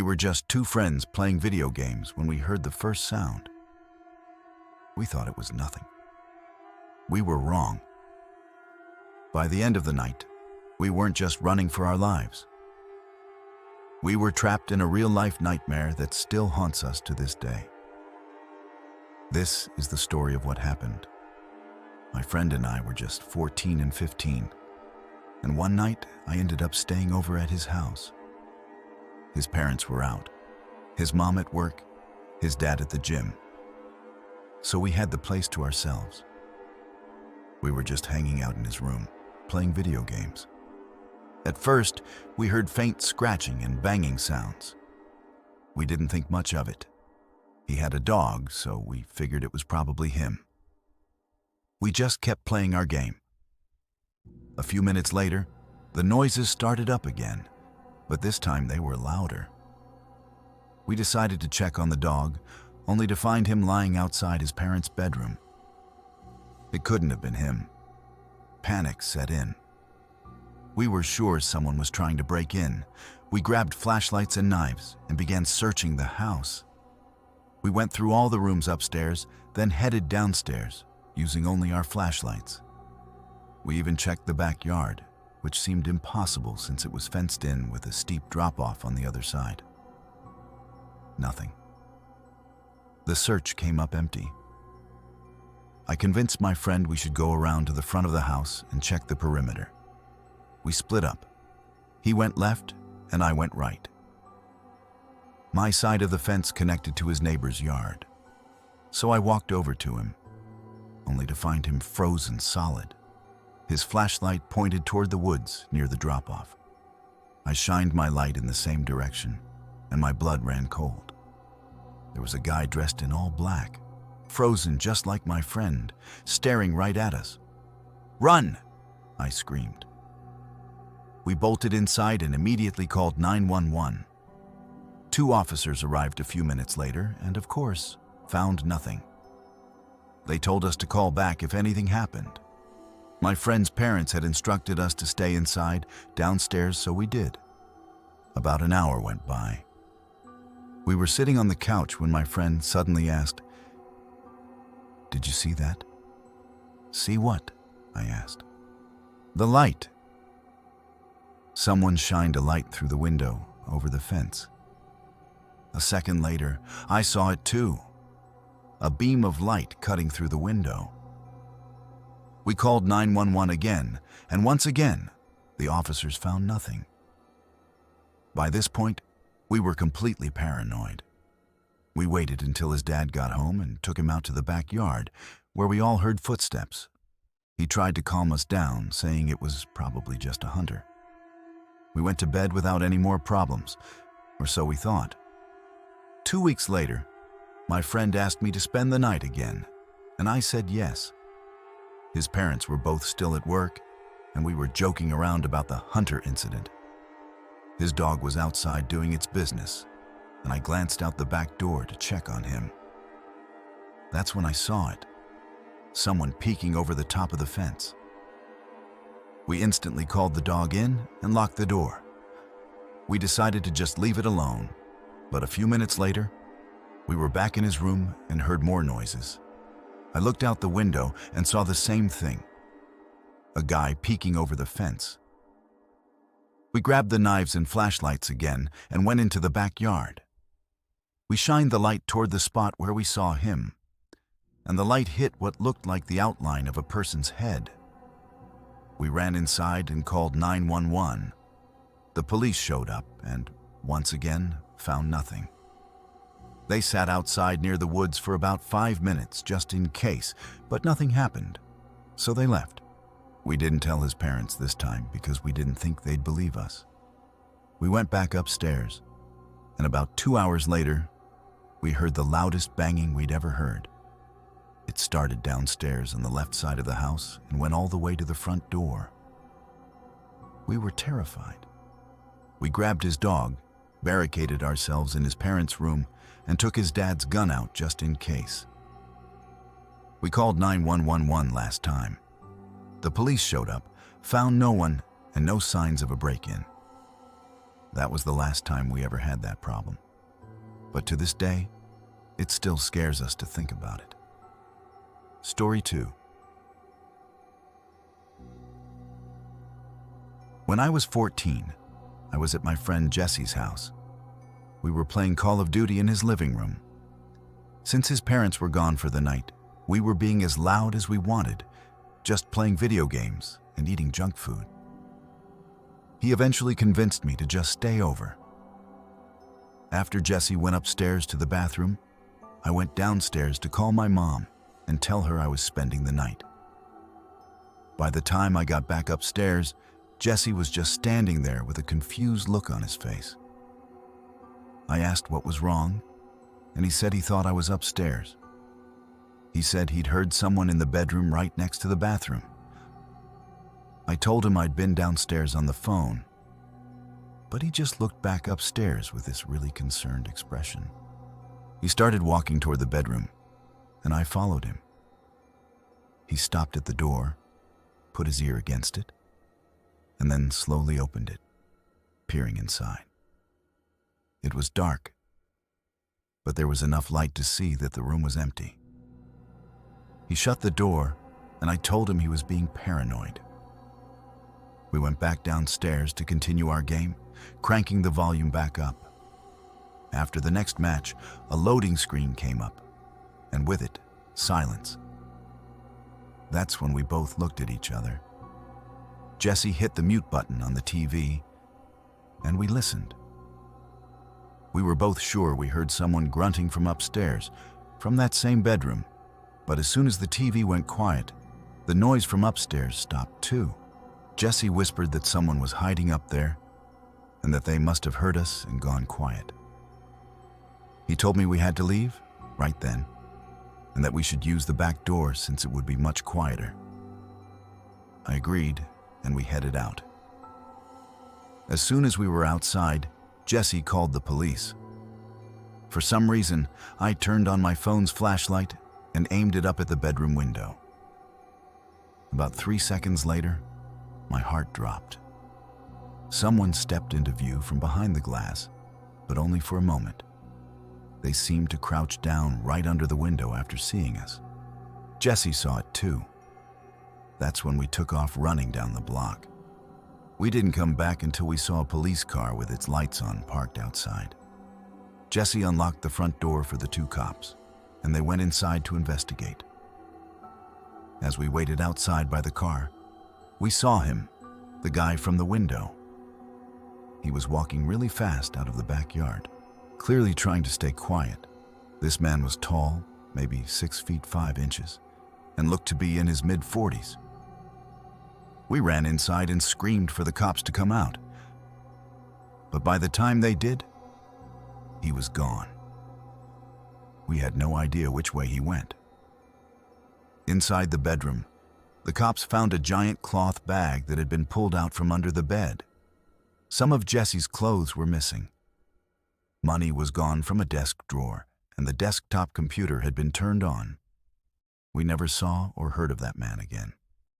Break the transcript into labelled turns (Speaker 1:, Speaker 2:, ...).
Speaker 1: were just two friends playing video games when we heard the first sound. We thought it was nothing. We were wrong. By the end of the night, we weren't just running for our lives. We were trapped in a real-life nightmare that still haunts us to this day. This is the story of what happened. My friend and I were just 14 and 15, and one night I ended up staying over at his house. His parents were out, his mom at work, his dad at the gym. So we had the place to ourselves. We were just hanging out in his room, playing video games. At first, we heard faint scratching and banging sounds. We didn't think much of it. He had a dog, so we figured it was probably him. We just kept playing our game. A few minutes later, the noises started up again, but this time they were louder. We decided to check on the dog, only to find him lying outside his parents' bedroom. It couldn't have been him. Panic set in. We were sure someone was trying to break in. We grabbed flashlights and knives and began searching the house. We went through all the rooms upstairs, then headed downstairs, using only our flashlights. We even checked the backyard, which seemed impossible since it was fenced in with a steep drop-off on the other side. Nothing. The search came up empty. I convinced my friend we should go around to the front of the house and check the perimeter. We split up. He went left and I went right. My side of the fence connected to his neighbor's yard, so I walked over to him, only to find him frozen solid. His flashlight pointed toward the woods near the drop-off. I shined my light in the same direction, and my blood ran cold. There was a guy dressed in all black, frozen just like my friend, staring right at us. "Run!" I screamed. We bolted inside and immediately called 911. 2 officers arrived a few minutes later and, of course, found nothing. They told us to call back if anything happened. My friend's parents had instructed us to stay inside, downstairs, so we did. About an hour went by. We were sitting on the couch when my friend suddenly asked, "Did you see that?" "See what?" I asked. "The light." Someone shined a light through the window over the fence. A second later, I saw it too. A beam of light cutting through the window. We called 911 again, and once again, the officers found nothing. By this point, we were completely paranoid. We waited until his dad got home and took him out to the backyard, where we all heard footsteps. He tried to calm us down, saying it was probably just a hunter. We went to bed without any more problems, or so we thought. 2 weeks later, my friend asked me to spend the night again, and I said yes. His parents were both still at work, and we were joking around about the hunter incident. His dog was outside doing its business, and I glanced out the back door to check on him. That's when I saw it. Someone peeking over the top of the fence. We instantly called the dog in and locked the door. We decided to just leave it alone, but a few minutes later, we were back in his room and heard more noises. I looked out the window and saw the same thing. A guy peeking over the fence. We grabbed the knives and flashlights again and went into the backyard. We shined the light toward the spot where we saw him, and the light hit what looked like the outline of a person's head. We ran inside and called 911. The police showed up and, once again, found nothing. They sat outside near the woods for about 5 minutes just in case, but nothing happened, so they left. We didn't tell his parents this time because we didn't think they'd believe us. We went back upstairs, and about 2 hours later, we heard the loudest banging we'd ever heard. It started downstairs on the left side of the house and went all the way to the front door. We were terrified. We grabbed his dog, barricaded ourselves in his parents' room, and took his dad's gun out just in case. We called 911 last time. The police showed up, found no one, and no signs of a break-in. That was the last time we ever had that problem. But to this day, it still scares us to think about it. Story 2. When I was 14, I was at my friend Jesse's house. We were playing Call of Duty in his living room. Since his parents were gone for the night, we were being as loud as we wanted, just playing video games and eating junk food. He eventually convinced me to just stay over. After Jesse went upstairs to the bathroom, I went downstairs to call my mom and tell her I was spending the night. By the time I got back upstairs, Jesse was just standing there with a confused look on his face. I asked what was wrong, and he said he thought I was upstairs. He said he'd heard someone in the bedroom right next to the bathroom. I told him I'd been downstairs on the phone, but he just looked back upstairs with this really concerned expression. He started walking toward the bedroom, and I followed him. He stopped at the door, put his ear against it, and then slowly opened it, peering inside. It was dark, but there was enough light to see that the room was empty. He shut the door, and I told him he was being paranoid. We went back downstairs to continue our game, cranking the volume back up. After the next match, a loading screen came up, and with it, silence. That's when we both looked at each other. Jesse hit the mute button on the TV, and we listened. We were both sure we heard someone grunting from upstairs, from that same bedroom, but as soon as the TV went quiet, the noise from upstairs stopped too. Jesse whispered that someone was hiding up there, and that they must have heard us and gone quiet. He told me we had to leave right then, and that we should use the back door since it would be much quieter. I agreed, and we headed out. As soon as we were outside, Jesse called the police. For some reason, I turned on my phone's flashlight and aimed it up at the bedroom window. About 3 seconds later, my heart dropped. Someone stepped into view from behind the glass, but only for a moment. They seemed to crouch down right under the window after seeing us. Jesse saw it too. That's when we took off running down the block. We didn't come back until we saw a police car with its lights on parked outside. Jesse unlocked the front door for the 2 cops, and they went inside to investigate. As we waited outside by the car, we saw him, the guy from the window. He was walking really fast out of the backyard, clearly trying to stay quiet. This man was tall, maybe 6 feet 5 inches, and looked to be in his mid-40s. We ran inside and screamed for the cops to come out. But by the time they did, he was gone. We had no idea which way he went. Inside the bedroom, the cops found a giant cloth bag that had been pulled out from under the bed. Some of Jesse's clothes were missing. Money was gone from a desk drawer, and the desktop computer had been turned on. We never saw or heard of that man again.